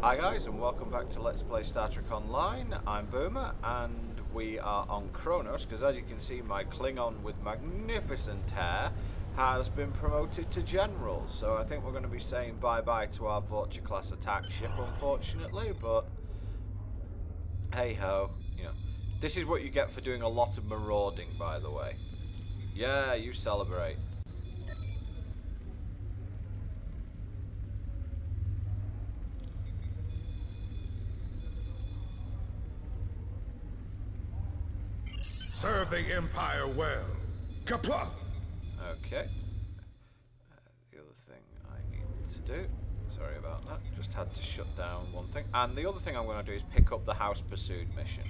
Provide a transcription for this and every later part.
Hi guys, and welcome back to Let's Play Star Trek Online. I'm Boomer and we are on Kronos because, as you can see, my Klingon with magnificent hair has been promoted to General. So I think we're going to be saying bye-bye to our Vulture class attack ship, unfortunately, but hey ho, you know. This is what you get for doing a lot of marauding, by the way. Yeah, you celebrate. Serve the Empire well. Kapla! Okay. The other thing I need to do, sorry about that, just had to shut down one thing. And the other thing I'm going to do is pick up the House Pursued mission.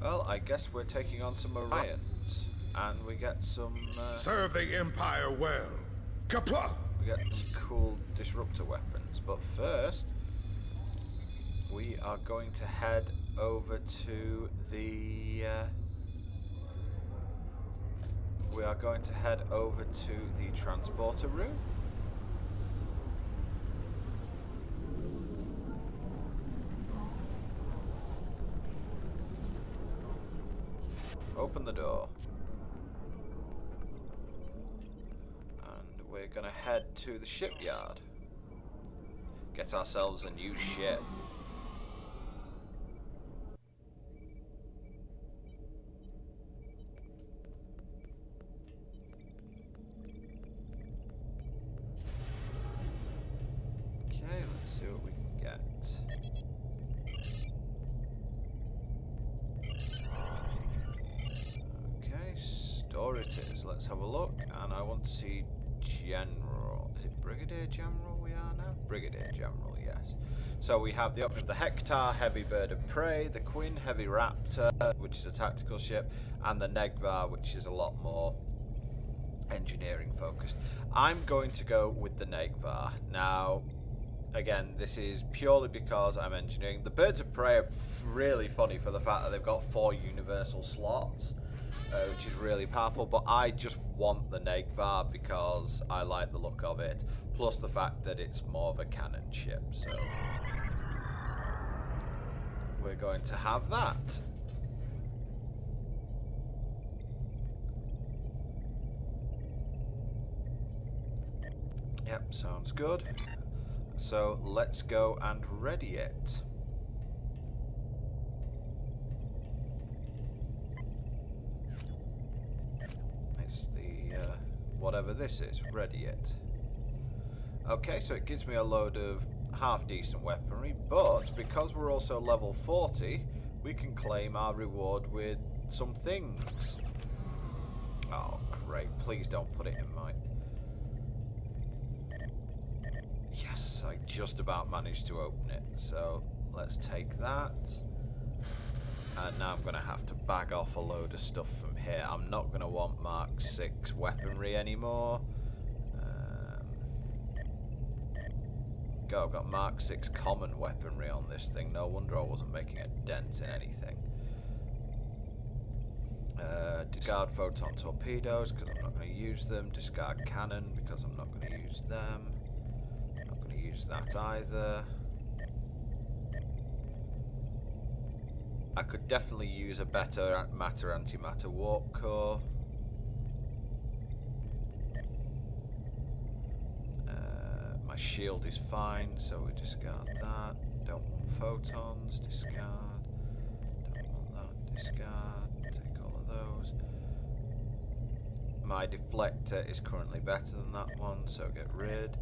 Well, I guess we're taking on some Orions, and we get some... Serve the Empire well. Kapla! we get some cool disruptor weapons, but first we are going to head over to the transporter room. Open the door. And we're gonna head to the shipyard. Get ourselves a new ship. Okay, let's see what we can get. Okay, store it is. Let's have a look. And I want to see General. Is it Brigadier General we are now? Brigadier General, yes. So we have the option of the Hector, Heavy Bird of Prey, the Quinn, Heavy Raptor, which is a tactical ship, and the Negvar, which is a lot more engineering focused. I'm going to go with the Negvar. Now, again, this is purely because I'm engineering. The Birds of Prey are really funny for the fact that they've got 4 universal slots, which is really powerful, but I just want the Negvar because I like the look of it, plus the fact that it's more of a cannon ship, so we're going to have that. Yep, sounds good. So let's go and ready it. It's the whatever this is, ready it. Okay, so it gives me a load of half decent weaponry, but because we're also level 40, we can claim our reward with some things. Oh great, please don't put it in my... Yes, I just about managed to open it, so let's take that. And now I'm going to have to bag off a load of stuff from here. I'm not going to want Mark 6 weaponry anymore. I've got Mark 6 common weaponry on this thing. No wonder I wasn't making a dent in anything. Discard photon torpedoes because I'm not going to use them. Discard cannon because I'm not going to use them. Not going to use that either. I could definitely use a better matter-antimatter warp core. My shield is fine, so we discard that. Don't want photons, discard. Don't want that, discard. Take all of those. My deflector is currently better than that one, so get rid.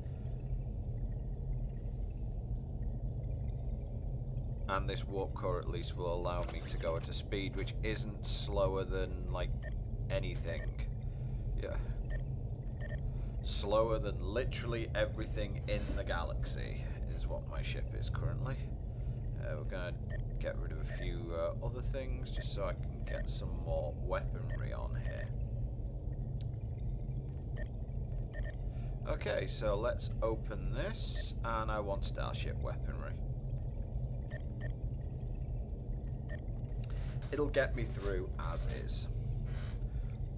And this warp core at least will allow me to go at a speed which isn't slower than, like, anything. Yeah. Slower than literally everything in the galaxy is what my ship is currently. We're going to get rid of a few other things just so I can get some more weaponry on here. Okay, so let's open this, and I want starship weaponry. it'll get me through as is.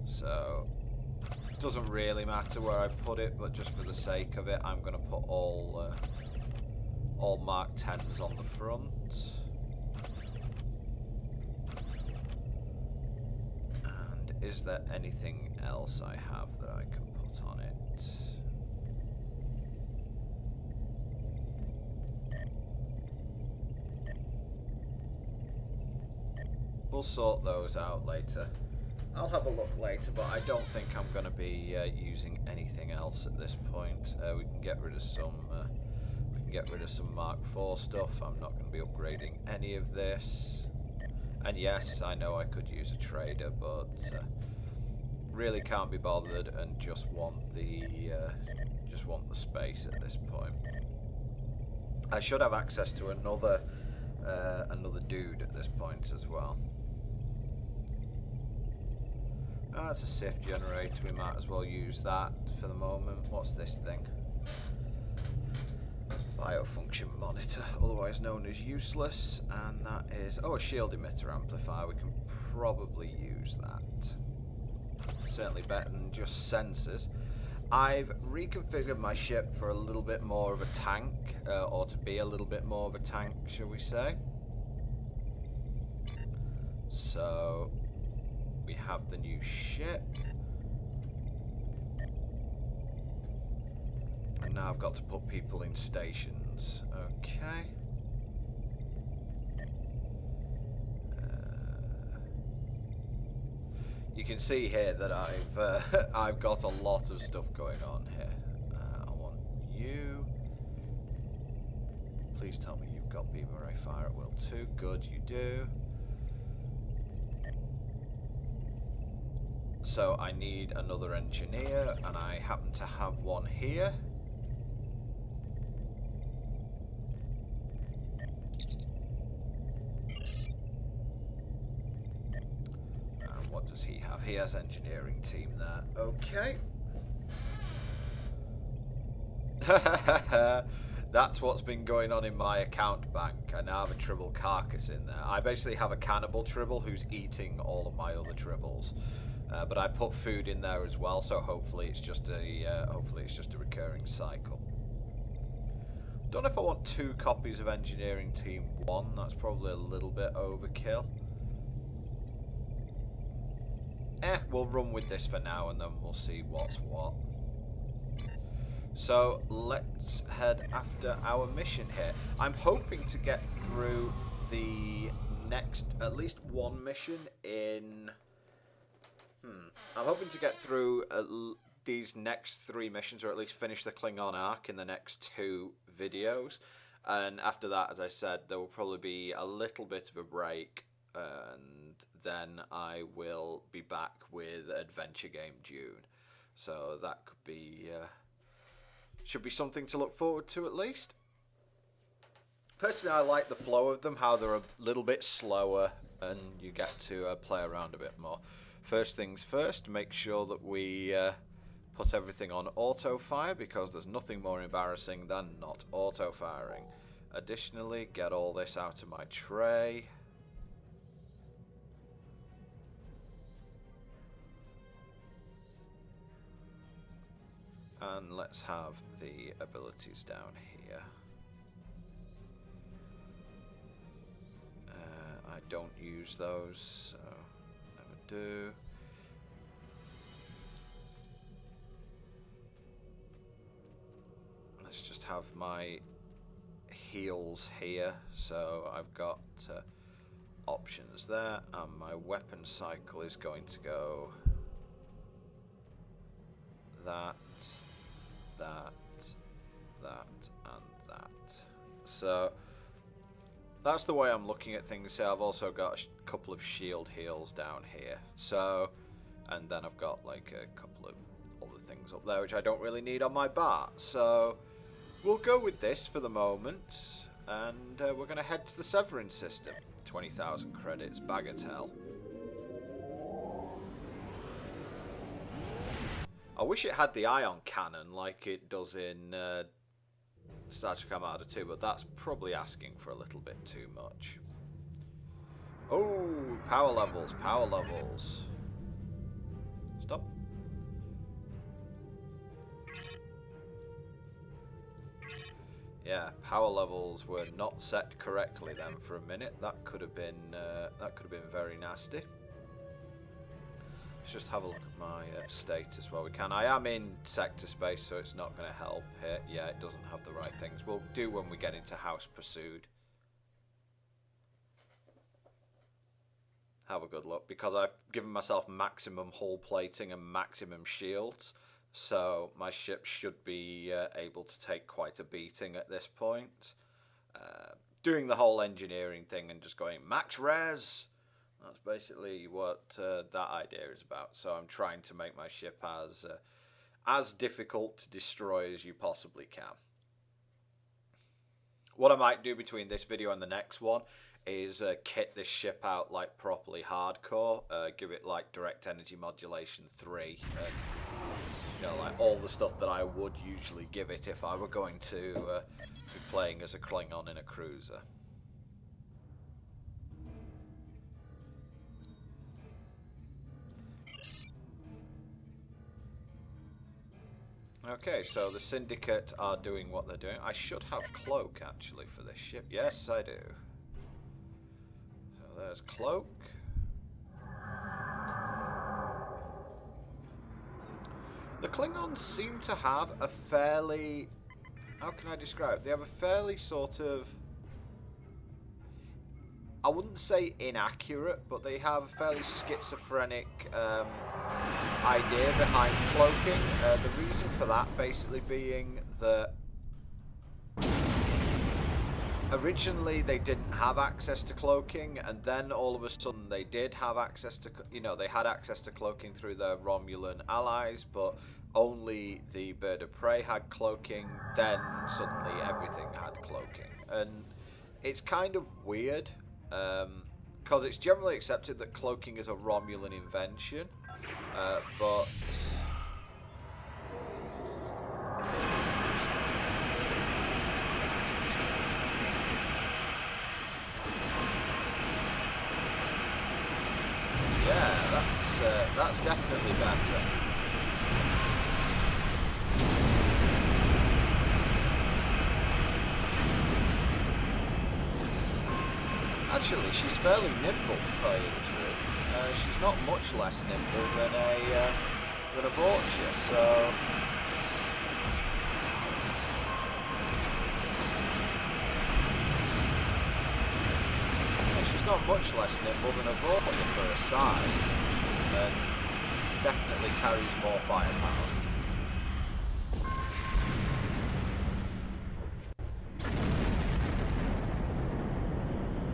So it doesn't really matter where I put it, but just for the sake of it, I'm going to put all Mark 10s on the front. And is there anything else I have that I can put on it? We'll sort those out later. I'll have a look later, but I don't think I'm going to be using anything else at this point. We can get rid of some. We can get rid of some Mark IV stuff. I'm not going to be upgrading any of this. And yes, I know I could use a trader, but really can't be bothered and just want the space at this point. I should have access to another dude at this point as well. That's a SIF generator, we might as well use that for the moment. What's this thing? Biofunction monitor, otherwise known as useless, and that is, oh, a shield emitter amplifier. We can probably use that. Certainly better than just sensors. I've reconfigured my ship for a little bit more of a tank, or to be a little bit more of a tank, shall we say. So we have the new ship, and now I've got to put people in stations. Okay. You can see here that I've got a lot of stuff going on here. I want you. Please tell me you've got beam array fire at will too. Good, you do. So I need another engineer, and I happen to have one here. And what does he have? He has engineering team there. Okay. That's what's been going on in my account bank. I now have a tribble carcass in there. I basically have a cannibal tribble who's eating all of my other tribbles. But I put food in there as well, so hopefully it's just a recurring cycle. Don't know if I want 2 copies of Engineering Team 1. That's probably a little bit overkill. We'll run with this for now, and then we'll see what's what. So let's head after our mission here. I'm hoping to get through the next, at least one mission in. I'm hoping to get through these next 3 missions, or at least finish the Klingon arc in the next 2 videos. And after that, as I said, there will probably be a little bit of a break, and then I will be back with Adventure Game June. So that could be, should be something to look forward to at least. Personally, I like the flow of them, how they're a little bit slower, and you get to play around a bit more. First things first, make sure that we put everything on auto fire, because there's nothing more embarrassing than not auto firing. Additionally, get all this out of my tray. And let's have the abilities down here. I don't use those, so do. Let's just have my heals here. So I've got options there, and my weapon cycle is going to go that, and that. So that's the way I'm looking at things here. I've also got a couple of shield heals down here. So, and then I've got like a couple of other things up there which I don't really need on my bar. So we'll go with this for the moment, and we're going to head to the Severin system. 20,000 credits, bagatelle. I wish it had the ion cannon like it does in Star Trek Armada 2, but that's probably asking for a little bit too much. Oh, power levels, power levels. Stop. Yeah, power levels were not set correctly then for a minute. That could have been very nasty. Let's just have a look at my status while we can. I am in sector space, so it's not going to help here. Yeah, it doesn't have the right things. We'll do when we get into house pursued. Have a good look, because I've given myself maximum hull plating and maximum shields, so my ship should be able to take quite a beating at this point. Doing the whole engineering thing and just going max res, that's basically what that idea is about. So I'm trying to make my ship as difficult to destroy as you possibly can. What I might do between this video and the next one is kit this ship out like properly hardcore, give it like direct energy modulation 3, and you know, like all the stuff that I would usually give it if I were going to be playing as a Klingon in a cruiser. Okay, so the Syndicate are doing what they're doing. I should have cloak actually for this ship. Yes, I do. So there's cloak. The Klingons seem to have a fairly... How can I describe it? They have a fairly sort of... I wouldn't say inaccurate, but they have a fairly schizophrenic idea behind cloaking. The reason for that basically being that originally they didn't have access to cloaking, and then all of a sudden they did have access to, you know, they had access to cloaking through their Romulan allies, but only the bird of prey had cloaking. Then suddenly everything had cloaking, and it's kind of weird. Because it's generally accepted that cloaking is a Romulan invention, but yeah, that's definitely better. Actually, she's fairly nimble, to tell you the truth. She's not much less nimble than a Vulture, so... Yeah, she's not much less nimble than a Vulture for her size, and definitely carries more firepower.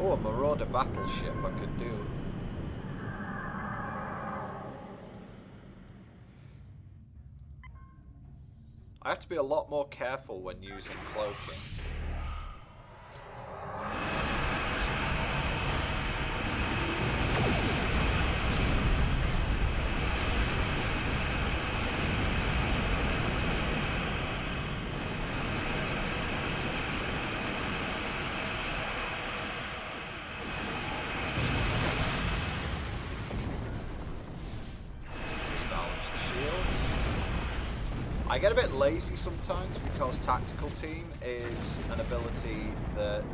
Oh, a Marauder battleship I could do. I have to be a lot more careful when using cloaking. I get a bit lazy sometimes because Tactical Team is an ability that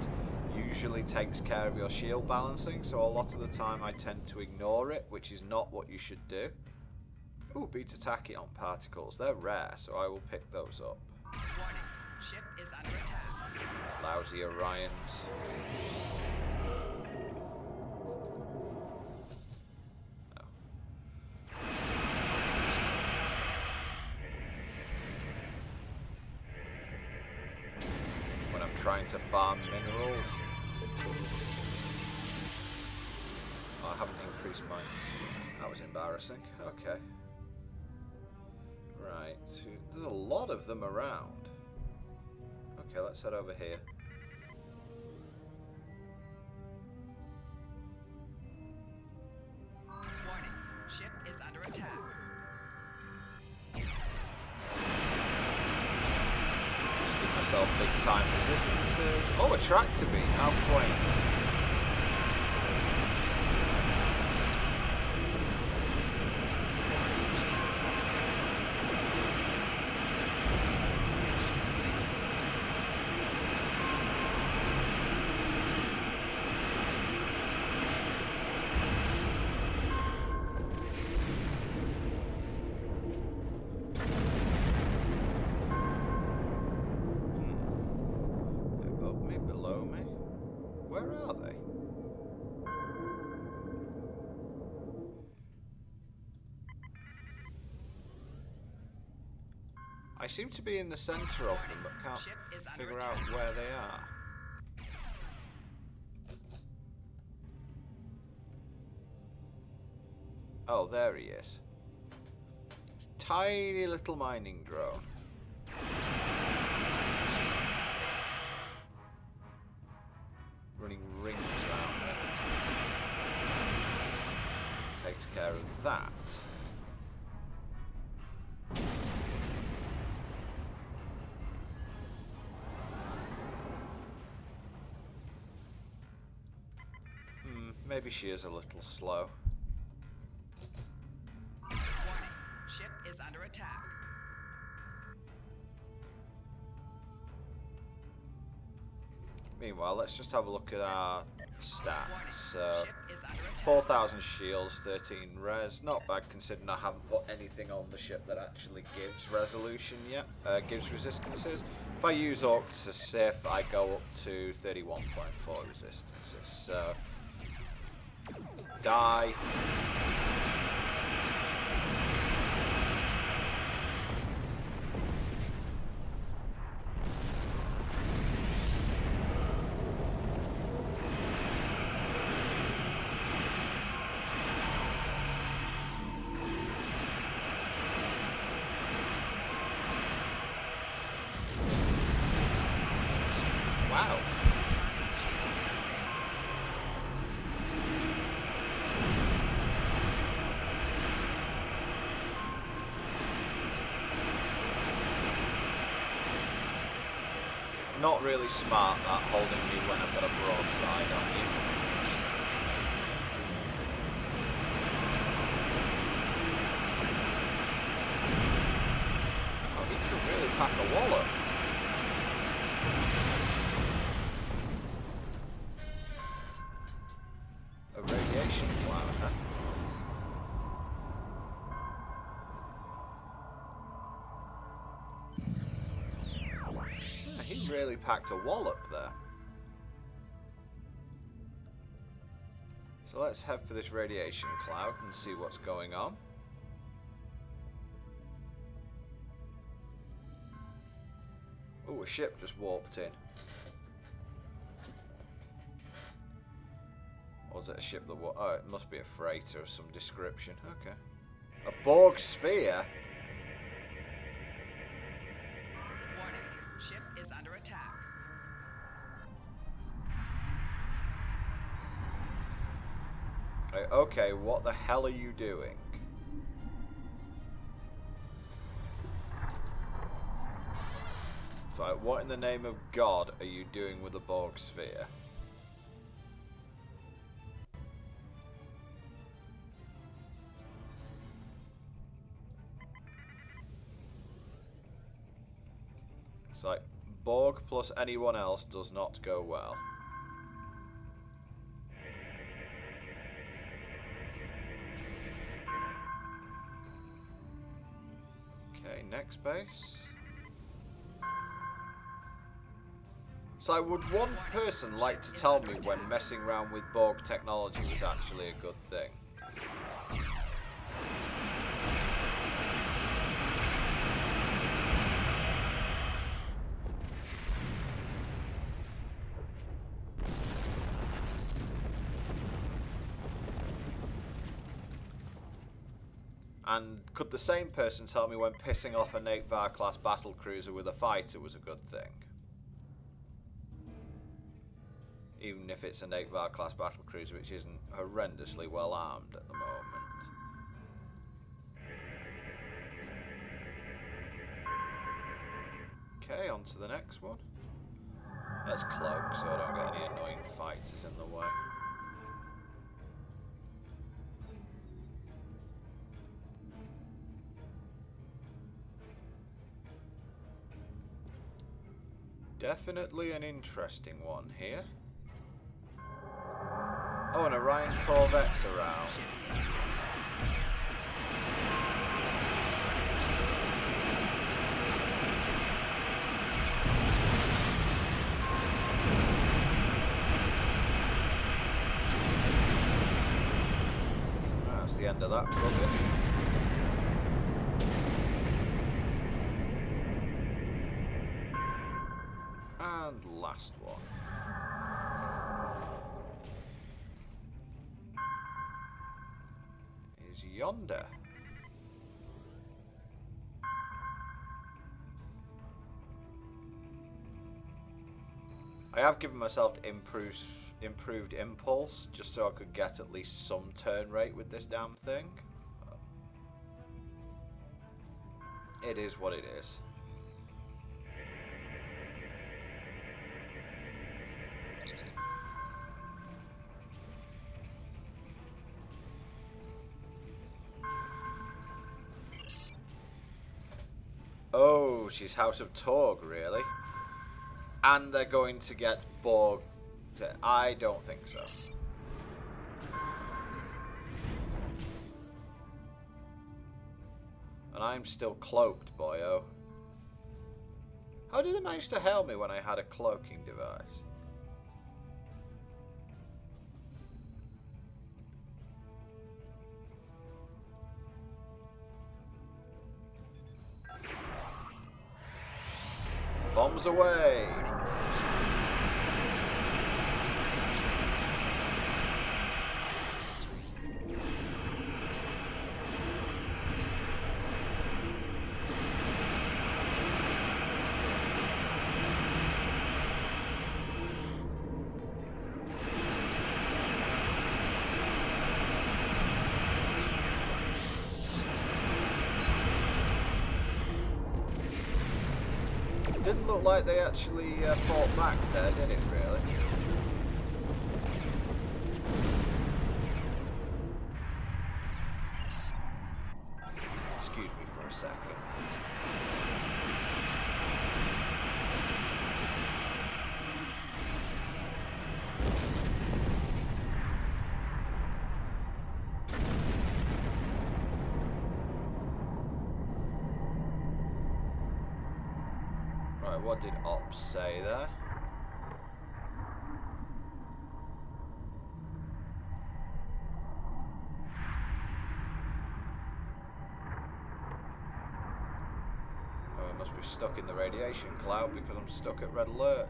usually takes care of your shield balancing, so a lot of the time I tend to ignore it, which is not what you should do. Ooh, beta tachyon particles, they're rare, so I will pick those up. Warning, ship is under attack. Lousy Orions. Trying to farm minerals. Oh, I haven't increased mine. That was embarrassing. Okay. Right. So there's a lot of them around. Okay, let's head over here. Warning, ship is under attack. Myself big time resistances. Oh, a tractor beam. How quaint. Where are they? I seem to be in the centre of them, but can't figure out where they are. Oh, there he is. It's a tiny little mining drone. Running rings around it. Takes care of that. Maybe she is a little slow. Warning. Ship is under attack. Meanwhile, let's just have a look at our stats. So, Ship is under attack. 4,000 shields, 13 res. Not bad considering I haven't put anything on the ship that actually gives resolution yet. Gives resistances. If I use Orc to Sif, I go up to 31.4 resistances. So, die. Wow. Not really smart that, holding me when I've got a broadside on you. Oh, he could really pack a wallop. A radiation cloud, huh? Yeah, he really packed a wallop there. So let's head for this radiation cloud and see what's going on. Oh, a ship just warped in. Or was it a ship that oh, it must be a freighter of some description. Okay. A Borg sphere? Warning. Ship is under attack. Okay, what the hell are you doing? It's like, what in the name of God are you doing with the Borg sphere? It's like, Borg plus anyone else does not go well. Okay, next base. So would one person like to tell me when messing around with Borg technology was actually a good thing? And could the same person tell me when pissing off a Natevar class battlecruiser with a fighter was a good thing? Even if it's a Natevar class battlecruiser which isn't horrendously well armed at the moment. Okay, on to the next one. Let's cloak so I don't get any annoying fighters in the way. Definitely an interesting one here. Oh, and Orion Corvette's around. the end of that rubbish. And last one. Is yonder. I have given myself improved impulse just so I could get at least some turn rate with this damn thing. It is what it is. Oh, she's House of Torg, really? And they're going to get Borg. I don't think so. And I'm still cloaked, boyo. How did they manage to hail me when I had a cloaking device? Bombs away! Didn't look like they actually fought back there, did it, really? Excuse me for a second. Right, what did Ops say there? Oh, I must be stuck in the radiation cloud because I'm stuck at red alert.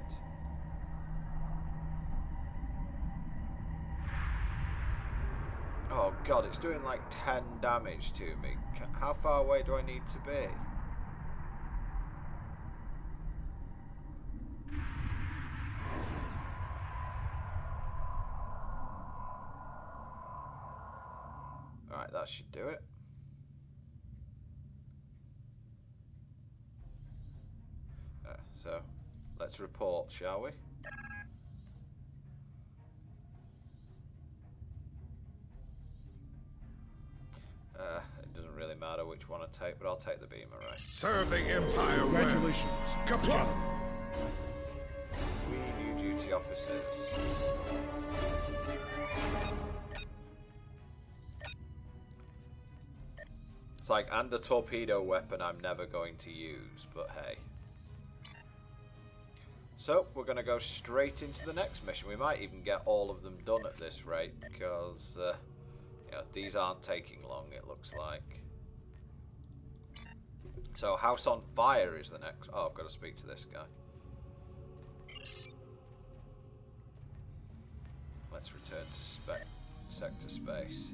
Oh god, it's doing like 10 damage to me. How far away do I need to be? Alright, that should do it. So, let's report, shall we? It doesn't really matter which one I take, but I'll take the beamer, right? Serve the Empire well. Congratulations. Kapla! We new duty officers. It's like, and a torpedo weapon I'm never going to use, but hey. So, we're going to go straight into the next mission. We might even get all of them done at this rate, because you know, these aren't taking long, it looks like. So, House on Fire is the next. Oh, I've got to speak to this guy. Let's return to sector space.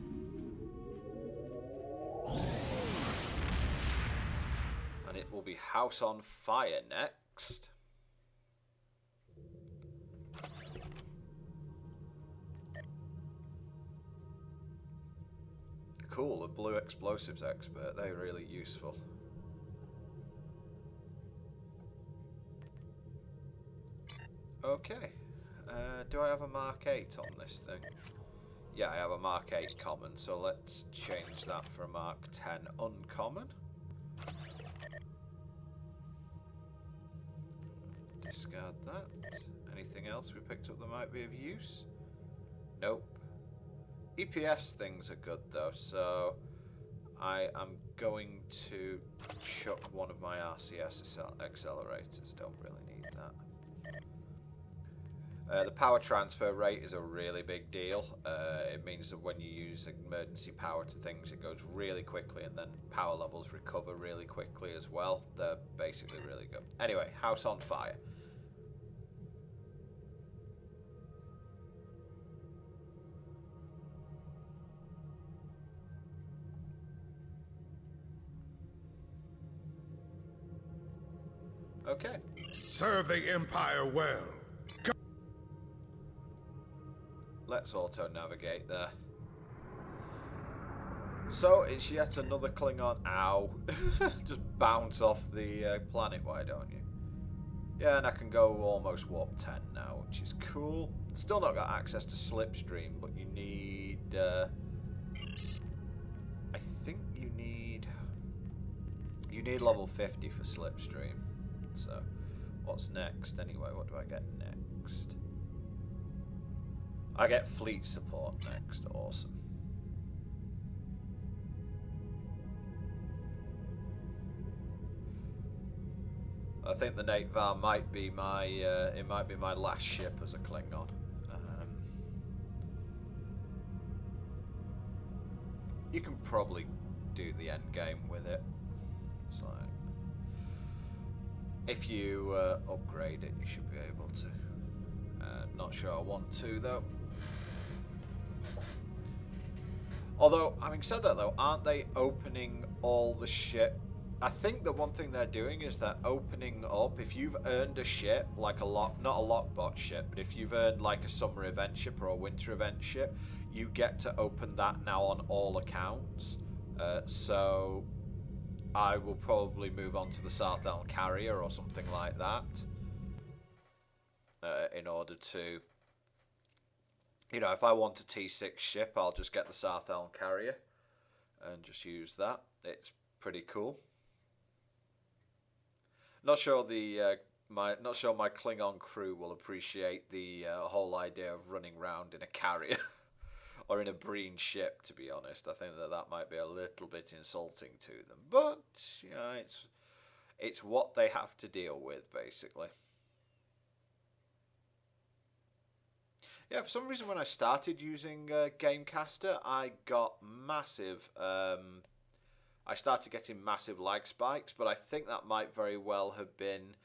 And it will be House on Fire next. Cool, a blue explosives expert. They're really useful. Okay. Do I have a Mark 8 on this thing? Yeah, I have a Mark 8 common, so let's change that for a Mark 10 uncommon. Discard that. Anything else we picked up that might be of use? Nope. EPS things are good though, so I am going to chuck one of my RCS accelerators. Don't really need that. The power transfer rate is a really big deal. It means that when you use emergency power to things, it goes really quickly, and then power levels recover really quickly as well. They're basically really good. Anyway, house on fire. Okay. Serve the Empire well. Let's auto-navigate there. So, it's yet another Klingon. Ow. Just bounce off the planet, why don't you? Yeah, and I can go almost warp 10 now, which is cool. Still not got access to Slipstream, but you need... I think you need... You need level 50 for Slipstream. So, what's next anyway? What do I get next? I get fleet support next. Awesome. I think the Natevar might be my it might be my last ship as a Klingon. You can probably do the end game with it. It's like, if you upgrade it, you should be able to. Not sure I want to though. Although, having said that though, aren't they opening all the ship? I think the one thing they're doing is they're opening up, if you've earned a ship, like a lock, not a lockbot ship, but if you've earned like a summer event ship or a winter event ship, you get to open that now on all accounts. So I will probably move on to the South Elm Carrier or something like that. In order to, you know, if I want a T6 ship, I'll just get the South Elm Carrier and just use that. It's pretty cool. Not sure my Klingon crew will appreciate the whole idea of running around in a carrier or in a Breen ship. To be honest, I think that might be a little bit insulting to them. But you know, it's what they have to deal with, basically. Yeah, for some reason when I started using Gamecaster, I got massive... I started getting massive lag spikes, but I think that might very well have been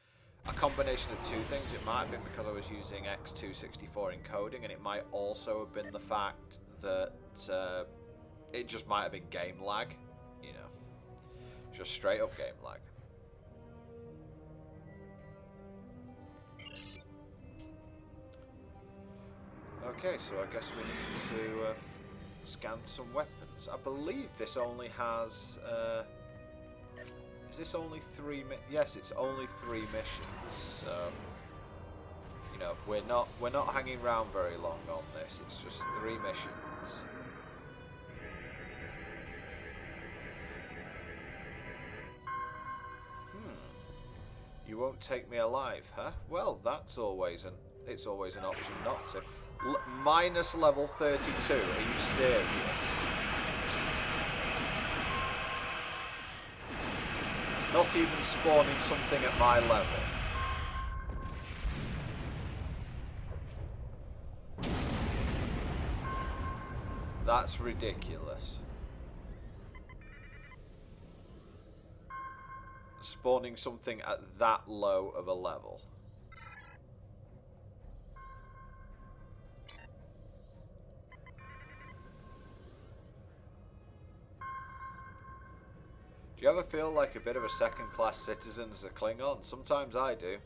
a combination of two things. It might have been because I was using X264 encoding, and it might also have been the fact that it just might have been game lag, you know, just straight up game lag. Okay, so I guess we need to scan some weapons. I believe this only has... is this only 3 yes, it's only 3 missions. So, you know, we're not hanging around very long on this. It's just 3 missions. You won't take me alive, huh? Well, that's always it's always an option not to. Minus level 32. Are you serious? Not even spawning something at my level. That's ridiculous. Spawning something at that low of a level. Do you ever feel like a bit of a second-class citizen as a Klingon? Sometimes I do.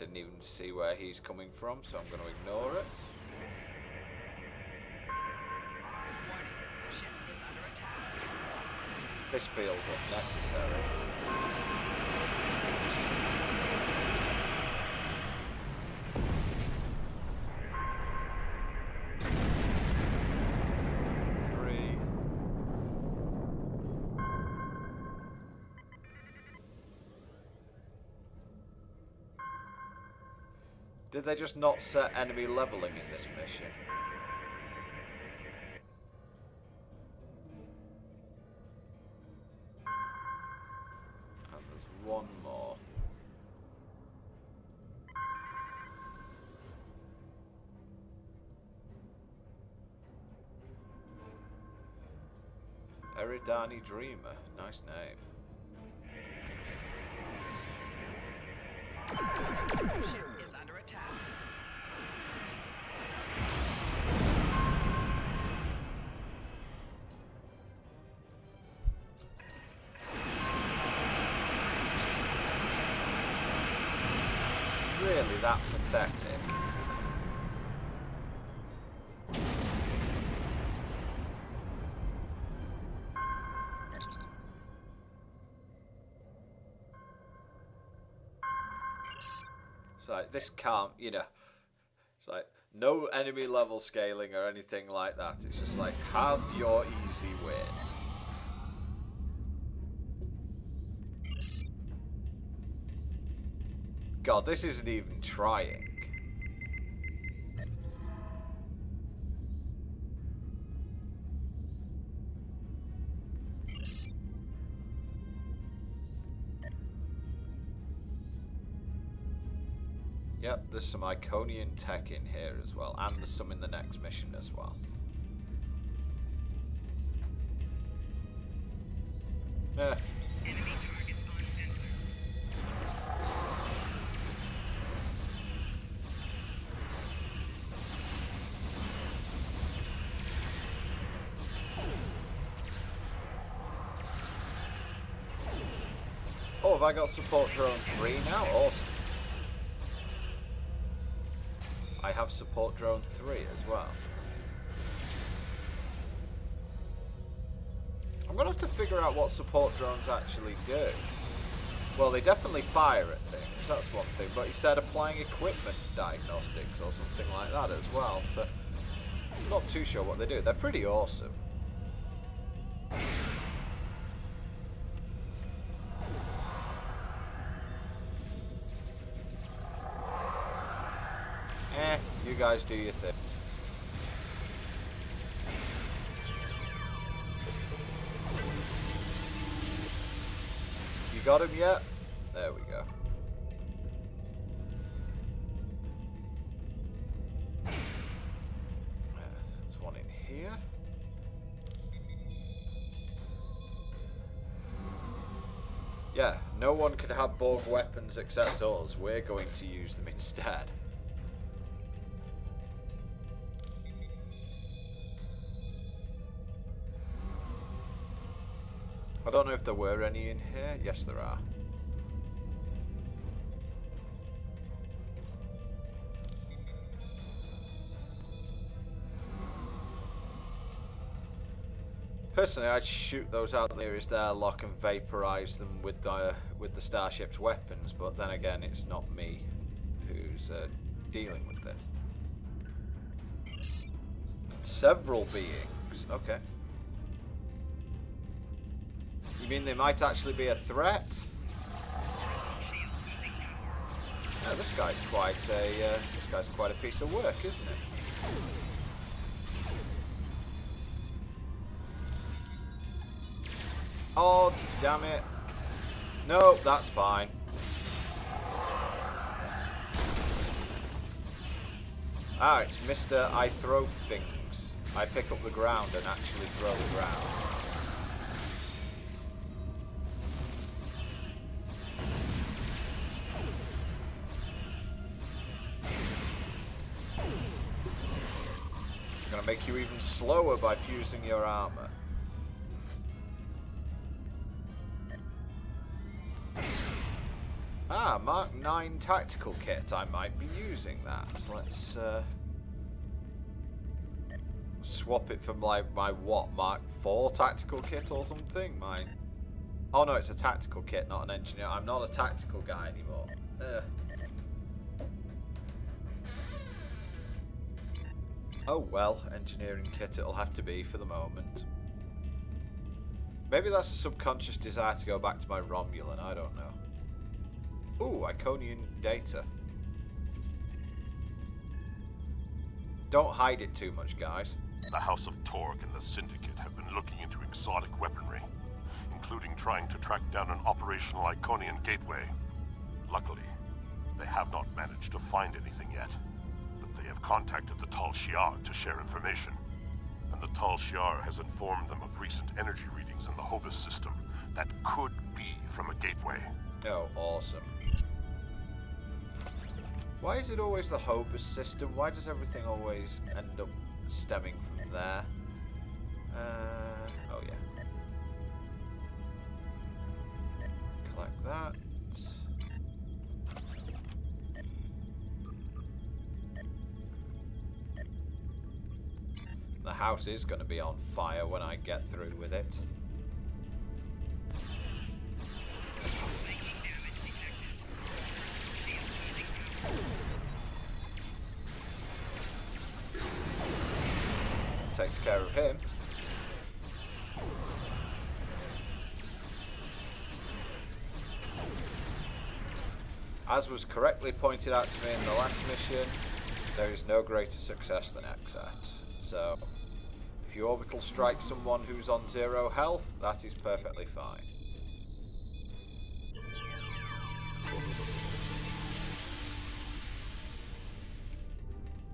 Didn't even see where he's coming from, so I'm going to ignore it. This feels unnecessary. Did they just not set enemy leveling in this mission? And there's one more. Eridani Dreamer. Nice name. Ship is under attack. Really that pathetic? It's like, this can't, you know, it's like, no enemy level scaling or anything like that. It's just like, have your easy win. God, this isn't even trying. Yep, there's some Iconian tech in here as well, and there's some in the next mission as well. Enemy target on sensor. Oh, have I got support drone 3 now? Awesome. I have support drone 3 as well. I'm gonna have to figure out what support drones actually do. Well, they definitely fire at things, that's one thing, but he said applying equipment diagnostics or something like that as well, so I'm not too sure what they do. They're pretty awesome. You guys do your thing. You got him yet? There we go. There's one in here. Yeah, no one can have Borg weapons except us. We're going to use them instead. I don't know if there were any in here. Yes, there are. Personally, I'd shoot those out there as their lock and vaporize them with the starship's weapons. But then again, it's not me who's dealing with this. Several beings. Okay. You mean they might actually be a threat? Yeah, this guy's quite a piece of work, isn't it? Oh, damn it! No, that's fine. Ah, it's Mr. I throw things. I pick up the ground and actually throw the ground. Gonna make you even slower by fusing your armor. Ah, Mark 9 tactical kit. I might be using that. Let's swap it from like my what, Mark 4 tactical kit or something? Oh no, it's a tactical kit, not an engineer. I'm not a tactical guy anymore. Oh well, engineering kit it'll have to be for the moment. Maybe that's a subconscious desire to go back to my Romulan, I don't know. Ooh, Iconian data. Don't hide it too much, guys. The House of Torg and the Syndicate have been looking into exotic weaponry, including trying to track down an operational Iconian gateway. Luckily, they have not managed to find anything yet, but they have contacted the Tal Shiar to share information. And the Tal Shiar has informed them of recent energy readings in the Hobus system that could be from a gateway. Oh, awesome. Why is it always the Hobus system? Why does everything always end up stemming from there? Oh yeah. Collect that. The house is going to be on fire when I get through with it. Takes care of him. As was correctly pointed out to me in the last mission, there is no greater success than excess. So, if you orbital strike someone who's on 0 health, that is perfectly fine.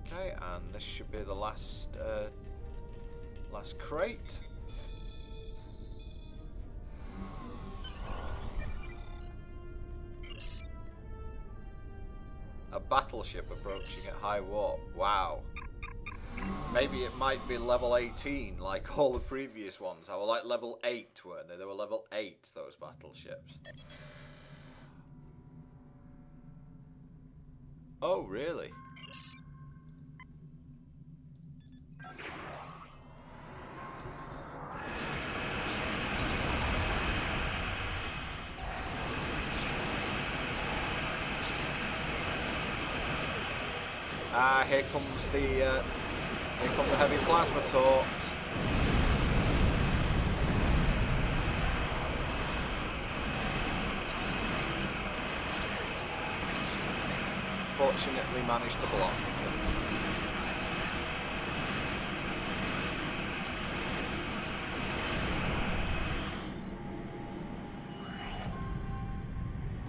Okay, and this should be the last crate. A battleship approaching at high warp. Wow. Maybe it might be level 18 like all the previous ones. I were like level 8, weren't they? They were level 8, those battleships. Oh, really? Ah, here comes the heavy plasma torps. Fortunately, managed to block them.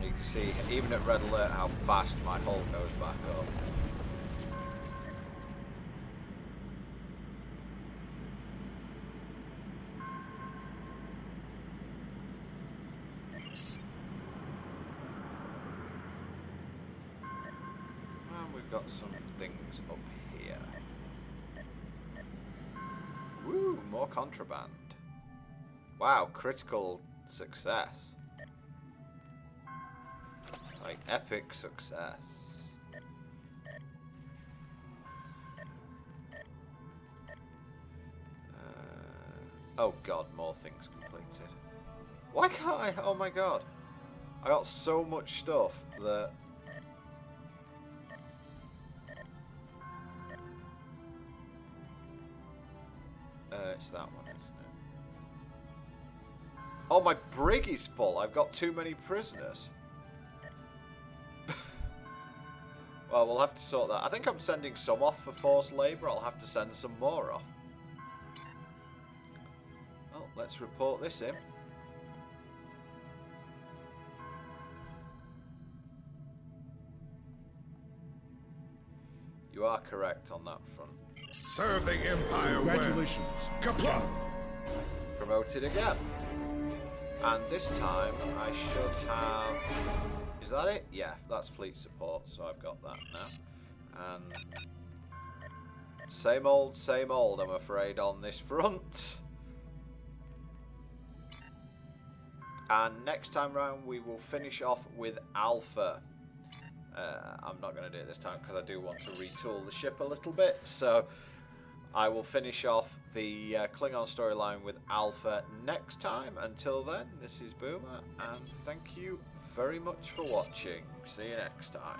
You can see, even at red alert, how fast my hull goes back up. Got some things up here. Woo, more contraband. Wow, critical success. Like epic success. Oh god, more things completed. Why can't I? Oh my god. I got so much stuff that it's that one, isn't it? Oh, my brig is full. I've got too many prisoners. Well, we'll have to sort that. I think I'm sending some off for forced labour. I'll have to send some more off. Well, let's report this in. You are correct on that front. Serve the Empire Congratulations. well. Kapla! Promoted again. And this time I should have... Is that it? Yeah, that's fleet support, so I've got that now. And... same old, I'm afraid, on this front. And next time round we will finish off with Alpha. I'm not going to do it this time because I do want to retool the ship a little bit, so I will finish off the Klingon storyline with Alpha next time. Until then, this is Boomer, and thank you very much for watching. See you next time.